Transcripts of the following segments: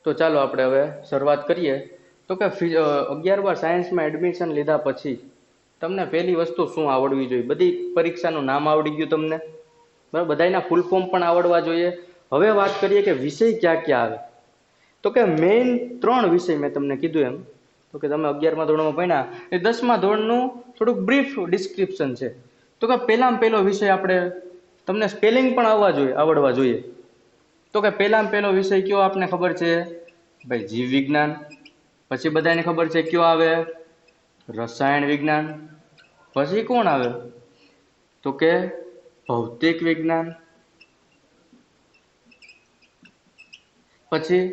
તો ચાલો આપણે હવે શરૂઆત કરીએ. તો કે 11 સાયન્સમાં એડમિશન લીધા પછી તમને પહેલી વસ્તુ શું આવડવી જોઈએ? બધી પરીક્ષાનું નામ આવડી ગયું તમને, બરાબર? બધાના ફૂલ ફોર્મ પણ આવડવા જોઈએ. હવે વાત કરીએ કે વિષય ક્યાં ક્યાં આવે. તો કે મેઇન 3 વિષય મેં તમને કીધું એમ. તો કે તમે 11મા ધોરણમાં ભણ્યા એ 10મા ધોરણનું થોડુંક બ્રીફ ડિસ્ક્રિપ્શન છે. તો કે પહેલામાં પહેલો વિષય આપણે તમને સ્પેલિંગ પણ આવડવા જોઈએ. તો કે પહેલામાં પહેલો વિષય કયો આપને ખબર છે ભાઈ? જીવ વિજ્ઞાન. પછી બધાને ખબર છે કયો આવે? રસાયણ વિજ્ઞાન. પછી કોણ આવે? તો કે ભૌતિક વિજ્ઞાન. પછી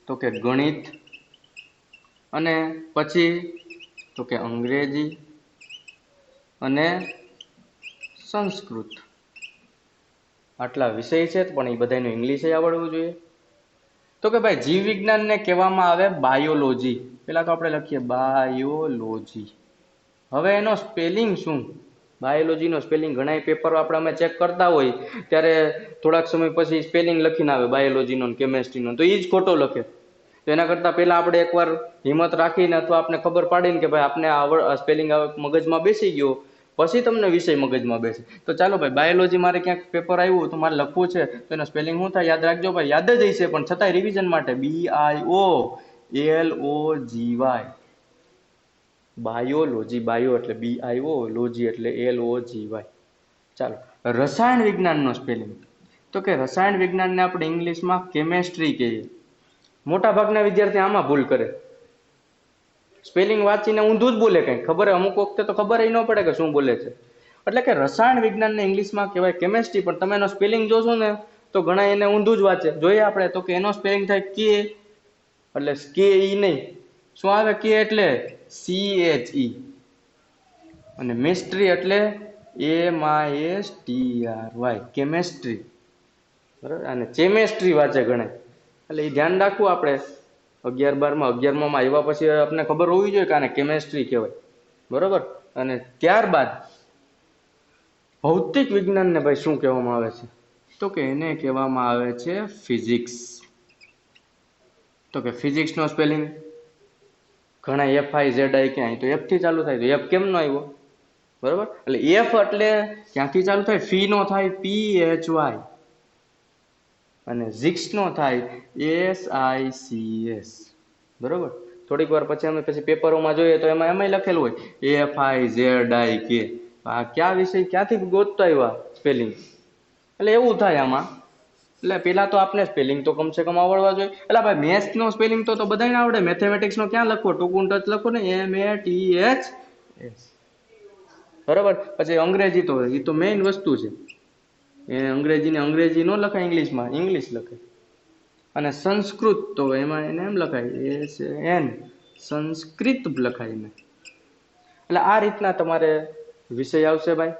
તો કે ગણિત. અને પછી તો કે અંગ્રેજી અને સંસ્કૃત. આટલા વિષય છે, પણ એ બધાનું ઇંગ્લિશ આવડવું જોઈએ. તો કે ભાઈ જીવ વિજ્ઞાનને કહેવામાં આવે બાયોલોજી. પેલા તો આપણે લખીએ બાયોલોજી. હવે એનો સ્પેલિંગ શું? બાયોલોજીનો સ્પેલિંગ ઘણા પેપરો આપણે અમે ચેક કરતા હોય ત્યારે થોડાક સમય પછી સ્પેલિંગ લખીને આવે બાયોલોજીનો ને કેમેસ્ટ્રીનો, તો એ જ ખોટો લખે. તો એના કરતાં પહેલાં આપણે એકવાર હિંમત રાખીને અથવા આપણે ખબર પાડીને કે ભાઈ આપણે સ્પેલિંગ મગજમાં બેસી ગયો, પછી તમને વિષય મગજમાં બેસે. તો ચાલો ભાઈ, બાયોલોજી મારે ક્યાંક પેપર આવ્યું તો મારે લખવું છે, તો એનો સ્પેલિંગ શું થાય યાદ રાખજો ભાઈ. યાદ જ હશે પણ છતાંય રિવિઝન માટે BIOLOGY. બાયોલોજી, બાયો એટલે BIO, લોજી એટલે LOGY. ચાલો, રસાયણ વિજ્ઞાનનો સ્પેલિંગ. તો કે રસાયણ વિજ્ઞાનને આપણે ઇંગ્લિશમાં કેમેસ્ટ્રી કહીએ. મોટા ભાગના વિદ્યાર્થી આમાં ભૂલ કરે, સ્પેલિંગ વાંચીને ઊંધું જ બોલે. કંઈ ખબર અમુક વખતે તો ખબર ન પડે કે શું બોલે છે. એટલે કે રસાયણ વિજ્ઞાનને ઇંગ્લિશમાં કહેવાય કેમેસ્ટ્રી, પણ તમે એનો સ્પેલિંગ જોશો ને તો ઘણા એને ઊંધું જ વાંચે. જોઈએ આપણે તો કે એનો સ્પેલિંગ થાય કે, એટલે કે ઈ નહીં. શું આવે? કે એટલે CHE. અને મિસ્ટ્રી એટલે MISTRY, કેમેસ્ટ્રી. બરાબર? અને ચેમેસ્ટ્રી વાંચે ઘણા. એટલે એ ધ્યાન રાખવું આપણે. 11-12માં આવ્યા પછી આપણને ખબર હોવી જોઈએ કે આને કેમેસ્ટ્રી કહેવાય. બરોબર? અને ત્યારબાદ ભૌતિક વિજ્ઞાનને ભાઈ શું કહેવામાં આવે છે? તો કે એને કહેવામાં આવે છે ફિઝિક્સ. તો કે ફિઝિક્સનો સ્પેલિંગ ઘણા FIZI ક્યાંય તો F થી ચાલુ થાય, તો F કેમ નો આવ્યો? બરોબર? એટલે F એટલે ક્યાંથી ચાલુ થાય? ફી નો થાય PHY, અને ઝિક્સ નો થાય SICS. બરોબર? થોડીક વાર પછી અમે પેપરોમાં જોઈએ તો એમાં લખેલું હોય FIZIK. આ કયા વિષય ક્યાંથી ગોતતા આવ્યા સ્પેલિંગ? એટલે એવું થાય આમાં. એટલે પેલા તો આપણે સ્પેલિંગ તો કમસે કમ આવડવા જોઈએ. એટલે ભાઈ મેથ્સનો સ્પેલિંગ તો બધાને આવડે. મેથેમેટિક્સનો ક્યાં લખવો? ટૂંકું ટચ લખો ને, MATHS. બરાબર? પછી અંગ્રેજી તો એ તો મેઇન વસ્તુ છે. એ અંગ્રેજી ન લખાય ઇંગ્લિશમાં, ઇંગ્લિશ લખાય. અને સંસ્કૃત તો એમાં એને એમ લખાય SN, સંસ્કૃત લખાય એને. એટલે આ રીતના તમારે વિષય આવશે ભાઈ.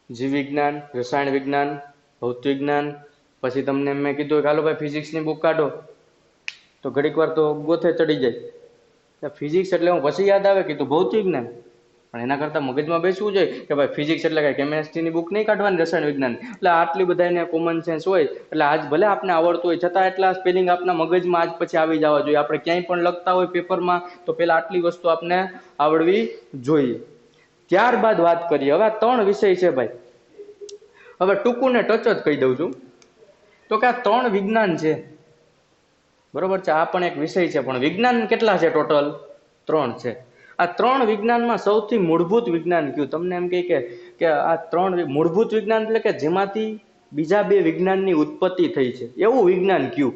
જીવ વિજ્ઞાન, રસાયણ વિજ્ઞાન, ભૌતિક વિજ્ઞાન. પછી તમને મેં કીધું કે હાલો ભાઈ ફિઝિક્સની બુક કાઢો, તો ઘડીક વાર તો ગોથે ચડી જાય. ફિઝિક્સ એટલે હું પછી યાદ આવે કીધું ભૌતિક વિજ્ઞાન, પણ એના કરતાં મગજમાં બેસવું જોઈએ કે ભાઈ ફિઝિક્સ એટલે કાંઈ કેમેસ્ટ્રીની બુક નહીં કાઢવાની, રસાયણ વિજ્ઞાન. એટલે આટલી બધાને કોમન સેન્સ હોય. એટલે આજ ભલે આપણે આવડતું હોય છતાં એટલા સ્પેલિંગ આપણા મગજમાં આજ પછી આવી જવા જોઈએ. આપણે ક્યાંય પણ લખતા હોય પેપરમાં તો પેલા આટલી વસ્તુ આપણે આવડવી જોઈએ. ત્યારબાદ વાત કરીએ. હવે 3 વિષય છે ભાઈ. હવે ટૂંકું ને ટચ જ કહી દઉં છું. તો કે આ 3 વિજ્ઞાન છે. બરોબર છે? આ પણ એક વિષય છે, પણ વિજ્ઞાન કેટલા છે ટોટલ? 3 છે. આ 3 વિજ્ઞાનમાં સૌથી મૂળભૂત વિજ્ઞાન કયું? તમને એમ કહે કે આ 3 મૂળભૂત વિજ્ઞાન એટલે કે જેમાંથી બીજા 2 વિજ્ઞાનની ઉત્પત્તિ થઈ છે, એવું વિજ્ઞાન કયું?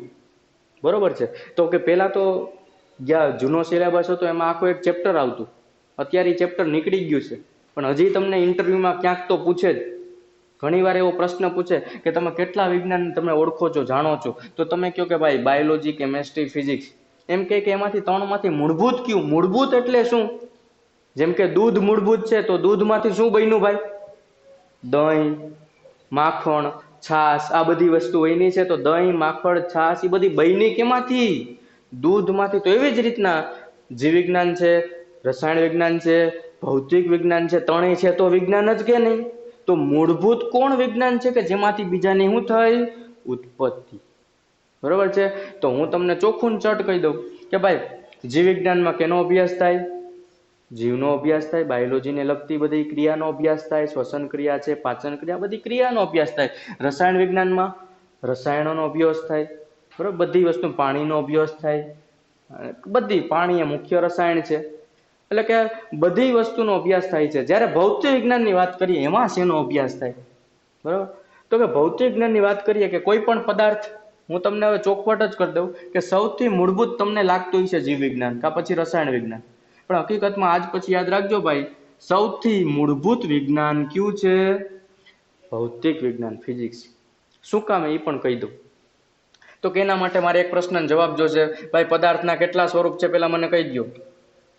બરોબર છે? તો કે પહેલા તો જ્યાં જૂનો સિલેબસ હતો એમાં આખો એક ચેપ્ટર આવતું. અત્યારે એ ચેપ્ટર નીકળી ગયું છે, પણ હજી તમને ઇન્ટરવ્યુમાં ક્યાંક તો પૂછે જ. ઘણીવાર એવો પ્રશ્ન પૂછે કે તમે કેટલા વિજ્ઞાન તમે ઓળખો છો, જાણો છો? તો તમે કહો કે ભાઈ બાયોલોજી, કેમેસ્ટ્રી, ફિઝિક્સ. એમ કે એમાંથી 3માંથી મૂળભૂત કયું? મૂળભૂત એટલે શું? જેમ કે દૂધ મૂળભૂત છે, તો દૂધમાંથી શું બન્યું ભાઈ? દહીં, માખણ, છાશ. આ બધી વસ્તુ બની છે. તો દહીં, માખણ, છાશ એ બધી બની કેમાંથી? દૂધમાંથી. તો એવી જ રીતના જીવ વિજ્ઞાન છે, રસાયણ વિજ્ઞાન છે, ભૌતિક વિજ્ઞાન છે, ત્રણેય છે તો વિજ્ઞાન જ કે નહીં? તો મૂળભૂત કોણ વિજ્ઞાન છે કે જેમાંથી બીજાની શું થઈ? ઉત્પત્તિ. બરોબર છે. તો હું તમને ચોખ્ખું ચટ કહી દઉં કે ભાઈ જીવ વિજ્ઞાનમાં કેનો અભ્યાસ થાય? જીવનો અભ્યાસ થાય, બાયોલોજીને લગતી બધી ક્રિયાનો અભ્યાસ થાય, શ્વસન ક્રિયા છે, પાચન ક્રિયા, બધી ક્રિયાનો અભ્યાસ થાય. રસાયણ વિજ્ઞાનમાં રસાયણોનો અભ્યાસ થાય, બરોબર, બધી વસ્તુ, પાણીનો અભ્યાસ થાય, બધી, પાણી એ મુખ્ય રસાયણ છે, એટલે કે બધી વસ્તુનો અભ્યાસ થાય છે. જ્યારે ભૌતિક વિજ્ઞાનની વાત કરીએ એમાં શેનો અભ્યાસ થાય? બરોબર, તો કે ભૌતિક વિજ્ઞાનની વાત કરીએ કે કોઈ પણ પદાર્થ, હું તમને હવે ચોખવટ જ કરી દઉં કે સૌથી મૂળભૂત તમને લાગતું હોય છે જીવ વિજ્ઞાન કા પછી રસાયણ વિજ્ઞાન, પણ હકીકતમાં આજ પછી યાદ રાખજો ભાઈ, સૌથી મૂળભૂત વિજ્ઞાન કયું છે? ભૌતિક વિજ્ઞાન, ફિઝિક્સ. શું કામ એ પણ કહી દઉં. તો કે એના માટે મારે એક પ્રશ્નનો જવાબ જોશે. ભાઈ પદાર્થના કેટલા સ્વરૂપ છે પેલા મને કહી દો.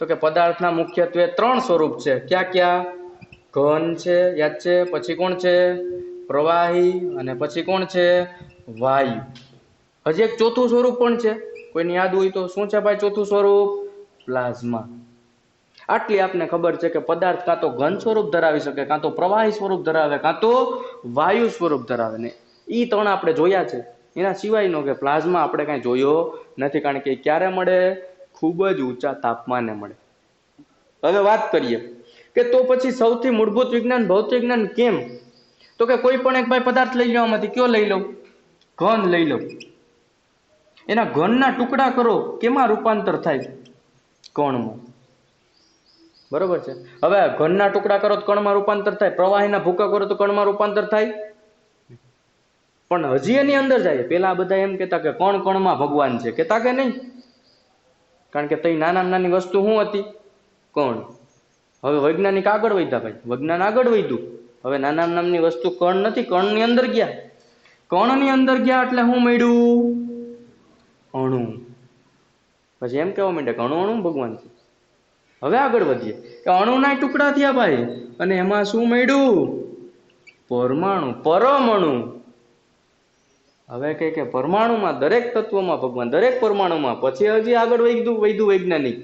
તો કે પદાર્થના મુખ્યત્વે 3 સ્વરૂપ છે. ક્યાં ક્યાં? ઘન છે, યાદ છે, પછી કોણ છે? પ્રવાહી, અને પછી કોણ છે? વાયુ. હજી એક ચોથું સ્વરૂપ પણ છે, કોઈને યાદ હોય તો. શું છે ભાઈ ચોથું સ્વરૂપ? પ્લાઝમા. આટલી આપને ખબર છે કે પદાર્થ કાં તો ઘન સ્વરૂપ ધરાવી શકે, કાં તો પ્રવાહી સ્વરૂપ ધરાવે, કાં તો વાયુ સ્વરૂપ ધરાવે. ને એ 3 આપણે જોયા છે, એના સિવાયનો કે પ્લાઝમા આપણે કાંઈ જોયો નથી, કારણ કે ક્યારે મળે? ખૂબ જ ઊંચા તાપમાને મળે. હવે વાત કરીએ કે તો પછી સૌથી મૂળભૂત વિજ્ઞાન ભૌતિક વિજ્ઞાન કેમ? તો કે કોઈ પણ એક ભાઈ પદાર્થ લઈ લેવામાંથી, કયો લઈ લઉં? ઘન લઈ લઉં. એના ઘનના ટુકડા કરો, કેમાં રૂપાંતર થાય? કણમાં. બરોબર છે. હવે ઘનના ટુકડા કરો તો કણમાં રૂપાંતર થાય, પ્રવાહીના ભૂકા કરો તો કણમાં રૂપાંતર થાય. પણ હજી એની અંદર જાય પેલા બધા એમ કહેતા કે કણ કણમાં ભગવાન છે, કહેતા કે નહીં? કારણ કે તઈ નાના નાની વસ્તુ શું હતી? કણ. હવે વૈજ્ઞાનિક આગળ વધ્યા ભાઈ, વિજ્ઞાન આગળ વધ્યું. હવે નાના નામની વસ્તુ કણ નથી, કણની અંદર ગયા. કણની અંદર ગયા એટલે શું મળ્યું? અણુ. પછી એમ કહેવા માંડ્યા કે અણુ અણુ ભગવાન છે. હવે આગળ વધીએ કે અણુના ટુકડા થયા ભાઈ, અને એમાં શું મળ્યું? પરમાણુ, પરમાણુ. હવે કે પરમાણુમાં, દરેક તત્વમાં ભગવાન, દરેક પરમાણુમાં. પછી હજી આગળ વધ્યું વૈજ્ઞાનિક,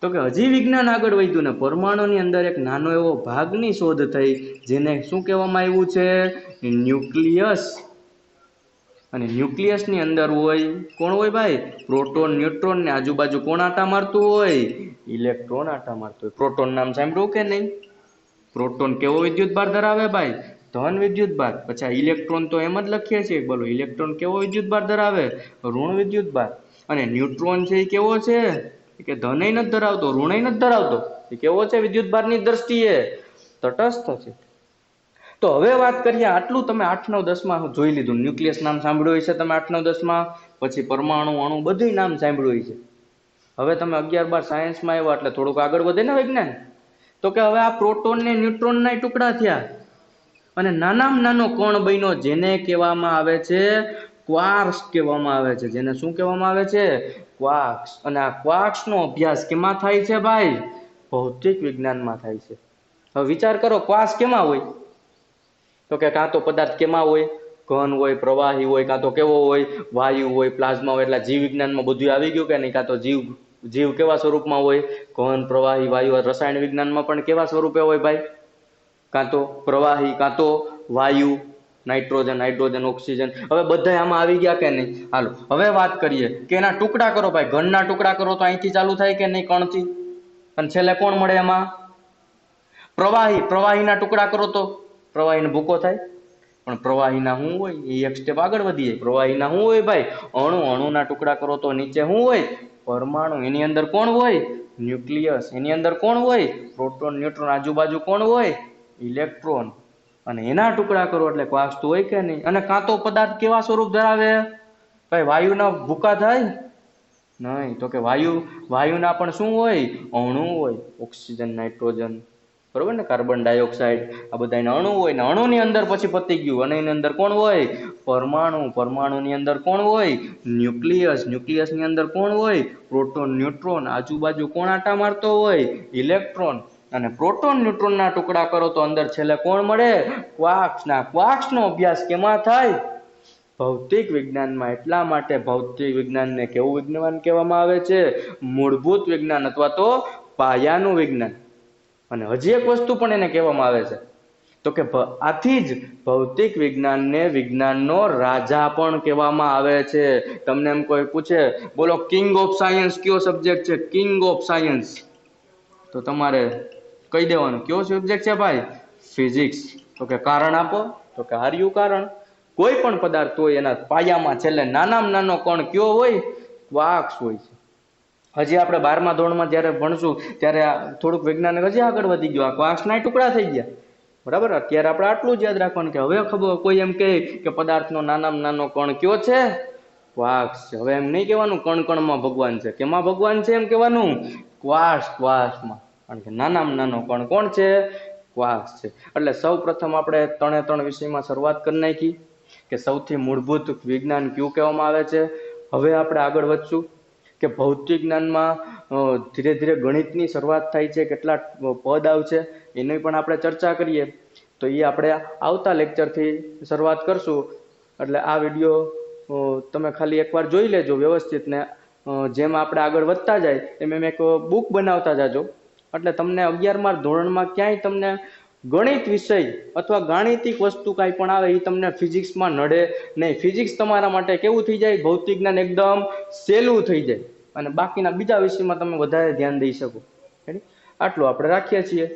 તો કે હજી વિજ્ઞાન આગળ વધ્યું ને પરમાણુની અંદર એક નાનો એવો ભાગની શોધ થઈ, જેને શું કહેવામાં આવ્યું છે? ન્યુક્લિયસ. અને ન્યુક્લિયસની અંદર હોય કોણ હોય ભાઈ? પ્રોટોન, ન્યુટ્રોન, ને આજુબાજુ કોણ આટા મારતું હોય? ઇલેક્ટ્રોન આટા મારતું હોય. પ્રોટોન નામ સાંભળ્યું કે નહીં? પ્રોટોન કેવો વિદ્યુત ભાર ધરાવે ભાઈ? ધન વિદ્યુત ભાર. પછી ઇલેક્ટ્રોન તો એમ જ લખીએ છીએ, બોલો ઇલેક્ટ્રોન કેવો વિદ્યુત ભાર ધરાવે? ઋણ વિદ્યુત ભાર. અને ન્યુટ્રોન છે એ કેવો છે? કે ધનય નથી ધરાવતો, ઋણય નથી ધરાવતો. એ કેવો છે વિદ્યુત ભારની દ્રષ્ટિએ? તટસ્થ છે. તો હવે વાત કરીએ, આટલું તમે 8, 9, 10 માં જોઈ લીધું. ન્યુક્લિયસ નામ સાંભળ્યું છે તમે 8, 9, 10 માં. પછી પરમાણુ, અણુ બધું નામ સાંભળ્યું છે. હવે તમે 11, 12 સાયન્સમાં આવ્યા એટલે થોડુંક આગળ વધે ને વિજ્ઞાન. તો કે હવે આ પ્રોટોન ને ન્યુટ્રોન ના ટુકડા થયા, અને નાનામાં નાનો કણ બન્યો, જેને કહેવામાં આવે છે ક્વાર્ક્સ કહેવામાં આવે છે. જેને શું કહેવામાં આવે છે? ક્વાર્ક્સ. અને આ ક્વાર્ક્સ નો અભ્યાસ કેમાં થાય છે ભાઈ? ભૌતિક વિજ્ઞાનમાં થાય છે. હવે વિચાર કરો, ક્વાર્ક્સ કેમાં હોય? તો કે કાં તો પદાર્થ કેમાં હોય? ઘન હોય, પ્રવાહી હોય, કાં તો કેવો હોય? વાયુ હોય, પ્લાઝમા હોય. એટલે જીવ વિજ્ઞાનમાં બધું આવી ગયું કે નહીં? કાં તો જીવ કેવા સ્વરૂપમાં હોય? ઘન, પ્રવાહી, વાયુ. રસાયણ વિજ્ઞાનમાં પણ કેવા સ્વરૂપે હોય ભાઈ? કાં તો પ્રવાહી, કાં તો વાયુ, નાઇટ્રોજન, હાઇડ્રોજન, ઓક્સિજન. હવે બધા આમાં આવી ગયા કે નહીં? હાલો હવે વાત કરીએ કે એના ટુકડા કરો ભાઈ. ઘનના ટુકડા કરો તો અહીંથી ચાલુ થાય કે નહીં? કણથી. અને છેલ્લે કોણ મળે એમાં? પ્રવાહી. પ્રવાહીના ટુકડા કરો તો પ્રવાહીને ભૂકો થાય. પણ પ્રવાહીના શું હોય? એ એક સ્ટેપ આગળ વધીએ. પ્રવાહીના શું હોય ભાઈ? અણુ. અણુના ટુકડા કરો તો નીચે શું હોય? પરમાણુ. એની અંદર કોણ હોય? ન્યુક્લિયસ. એની અંદર કોણ હોય? Proton, neutron. આજુબાજુ કોણ હોય? ઇલેક્ટ્રોન. અને એના ટુકડા કરો એટલે ક્વાર્ક્સ તો હોય કે નહીં? અને કાં તો પદાર્થ કેવા સ્વરૂપ ધરાવે ભાઈ? વાયુના ભૂકા થાય નહીં. તો કે વાયુના પણ શું હોય? અણુ હોય. ઓક્સિજન, નાઇટ્રોજન, બરોબર ને, કાર્બન ડાયોક્સાઇડ, આ બધા એના અણુ હોય. ને અણુની અંદર પછી પતી ગયું. અને એની અંદર કોણ હોય? પરમાણુ. પરમાણુની અંદર કોણ હોય? ન્યુક્લિયસ. ન્યુક્લિયસની અંદર કોણ હોય? Proton, neutron. આજુબાજુ કોણ આટા મારતો હોય? ઇલેક્ટ્રોન. અને પ્રોટોન, ન્યુટ્રોનના ટુકડા કરો તો અંદર છેલ્લે કોણ મળે? ક્વાર્ક્સ. ના ક્વાર્ક્સનો અભ્યાસ કેમાં થાય? ભૌતિક વિજ્ઞાનમાં. એટલા માટે ભૌતિક વિજ્ઞાનને કેવું વિજ્ઞાન કહેવામાં આવે છે? મૂળભૂત વિજ્ઞાન, અથવા તો પાયાનું વિજ્ઞાન. અને હજી એક વસ્તુ પણ એને કહેવામાં આવે છે. તો કે આથી જ ભૌતિક વિજ્ઞાનને વિજ્ઞાનનો રાજા પણ કહેવામાં આવે છે. તમને એમ કોઈ પૂછે બોલો કિંગ ઓફ સાયન્સ કયો સબ્જેક્ટ છે, કિંગ ઓફ સાયન્સ, તો તમારે કહી દેવાનું કયો સબ્જેક્ટ છે ભાઈ, ફિઝિક્સ. તો કે કારણ આપો, તો કે હાર્યું કારણ. કોઈ પણ પદાર્થ હોય એના પાયામાં છેલ્લે નાનામાં નાનો કણ કયો હોય, ક્વાર્ક્સ હોય છે. હજી આપણે 12મા ધોરણમાં જ્યારે ભણશું ત્યારે થોડુંક વૈજ્ઞાનિક હજી આગળ વધી ગયું, આ ક્વાર્ક્સના ટુકડા થઈ ગયા, બરાબર. અત્યારે આપણે આટલું જ યાદ રાખવાનું કે હવે ખબર કોઈ એમ કહે કે પદાર્થનો નાનામાં નાનો કણ કયો છે, ક્વાર્ક્સ છે. હવે એમ નહીં કહેવાનું કણ કણમાં ભગવાન છે, કેમાં ભગવાન છે એમ કહેવાનું, ક્વાર્ક્સમાં. કારણ કે નાનામાં નાનો કણ કોણ છે, ક્વાર્ક્સ છે. એટલે સૌ પ્રથમ આપણે 3 વિષયમાં શરૂઆત કરી નાખી કે સૌથી મૂળભૂત વિજ્ઞાન કયું કહેવામાં આવે છે. હવે આપણે આગળ વધશું કે ભૌતિક જ્ઞાનમાં ધીરે ધીરે ગણિતની શરૂઆત થાય છે, કેટલા પદ આવશે એની પણ આપણે ચર્ચા કરીએ. તો એ આપણે આવતા લેક્ચરથી શરૂઆત કરશું. એટલે આ વિડીયો તમે ખાલી એકવાર જોઈ લેજો વ્યવસ્થિત, ને જેમ આપણે આગળ વધતા જાય એમ એક બુક બનાવતા જાજો. એટલે તમને 11મા ધોરણમાં ક્યાંય તમને ગણિત વિષય અથવા ગાણિતિક વસ્તુ કાંઈ પણ આવે એ તમને ફિઝિક્સમાં નડે નહીં. ફિઝિક્સ તમારા માટે કેવું થઈ જાય, ભૌતિક જ્ઞાન એકદમ સહેલું થઈ જાય, અને બાકીના બીજા વિષયમાં તમે વધારે ધ્યાન દઈ શકો. આટલું આપણે રાખીએ છીએ.